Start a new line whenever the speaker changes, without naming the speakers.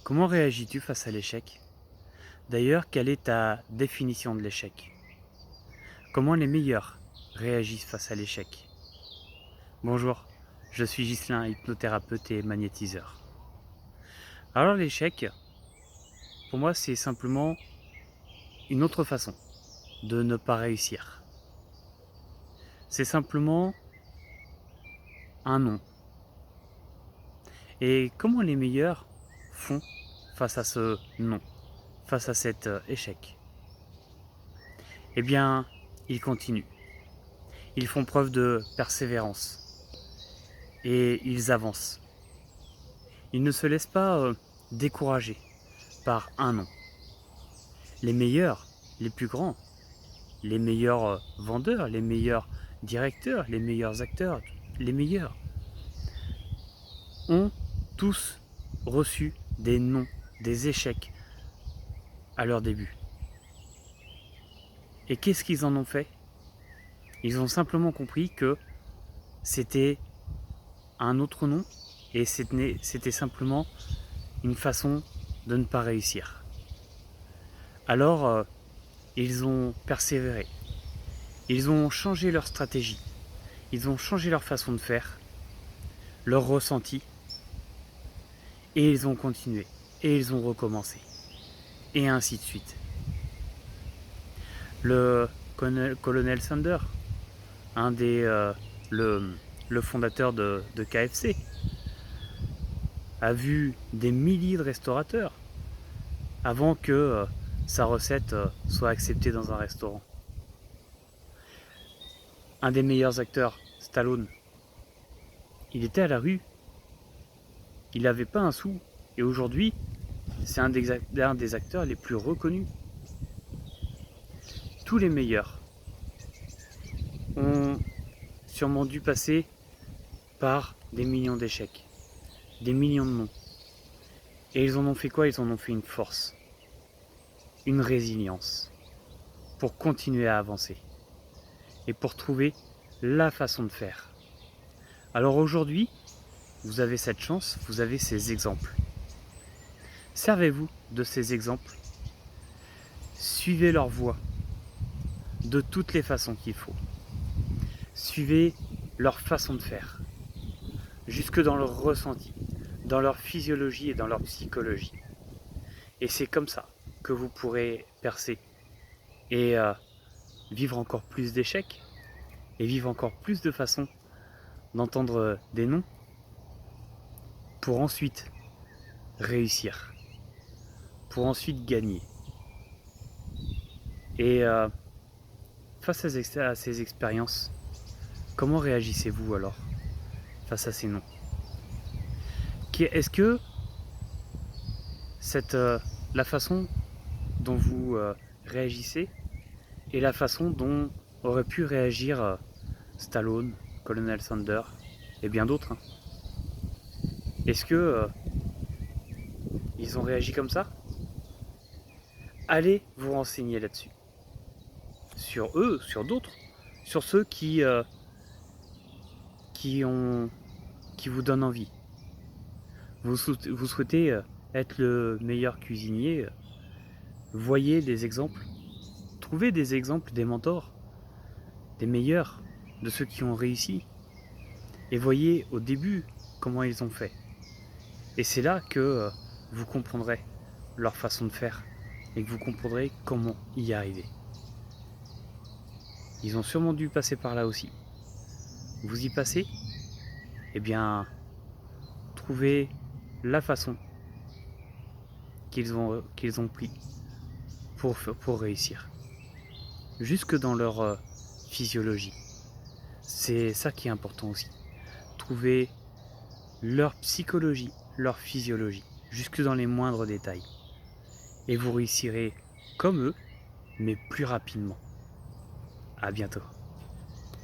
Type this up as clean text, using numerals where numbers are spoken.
Comment réagis-tu face à l'échec? D'ailleurs, quelle est ta définition de l'échec? Comment les meilleurs réagissent face à l'échec? Bonjour, je suis Ghislain, hypnothérapeute et magnétiseur. Alors l'échec, pour moi, c'est simplement une autre façon de ne pas réussir. C'est simplement un non. Et comment les meilleurs font face à ce non, face à cet échec? Eh bien, ils continuent. Ils font preuve de persévérance et ils avancent. Ils ne se laissent pas décourager par un non. Les meilleurs, les plus grands, les meilleurs vendeurs, les meilleurs directeurs, les meilleurs acteurs, les meilleurs, ont tous reçu des non, des échecs à leur début. Et qu'est-ce qu'ils en ont fait? Ils ont simplement compris que c'était un autre non et c'était simplement une façon de ne pas réussir. Alors, ils ont persévéré, ils ont changé leur stratégie, ils ont changé leur façon de faire, leur ressenti, et ils ont continué, et ils ont recommencé, et ainsi de suite. Le colonel Sanders, un des, le fondateur de KFC, a vu des milliers de restaurateurs avant que sa recette soit acceptée dans un restaurant. Un des meilleurs acteurs, Stallone, il était à la rue, il n'avait pas un sou, et aujourd'hui, c'est un des acteurs les plus reconnus. Tous les meilleurs ont sûrement dû passer par des millions d'échecs, des millions de non. Et ils en ont fait quoi? Ils en ont fait une force, une résilience, pour continuer à avancer et pour trouver la façon de faire. Alors aujourd'hui, vous avez cette chance, vous avez ces exemples. Servez-vous de ces exemples, suivez leur voie de toutes les façons qu'il faut. Suivez leur façon de faire, jusque dans leur ressenti, dans leur physiologie et dans leur psychologie. Et c'est comme ça que vous pourrez percer et vivre encore plus d'échecs et vivre encore plus de façons d'entendre des noms pour ensuite réussir, pour ensuite gagner. Et face à ces expériences, comment réagissez-vous alors face à ces noms? Est-ce que la façon dont vous réagissez est la façon dont aurait pu réagir Stallone, Colonel Sanders et bien d'autres, hein? Est-ce que ils ont réagi comme ça? Allez vous renseigner là-dessus. Sur eux, sur d'autres, sur ceux qui vous donnent envie. Vous souhaitez être le meilleur cuisinier, voyez des exemples, trouvez des exemples des mentors, des meilleurs, de ceux qui ont réussi, et voyez au début comment ils ont fait. Et c'est là que vous comprendrez leur façon de faire et que vous comprendrez comment y arriver. Ils ont sûrement dû passer par là aussi. Vous y passez? Eh bien, trouvez la façon qu'ils ont pris pour réussir. Jusque dans leur physiologie. C'est ça qui est important aussi. Trouver leur psychologie, leur physiologie, jusque dans les moindres détails. Et vous réussirez comme eux, mais plus rapidement. À bientôt.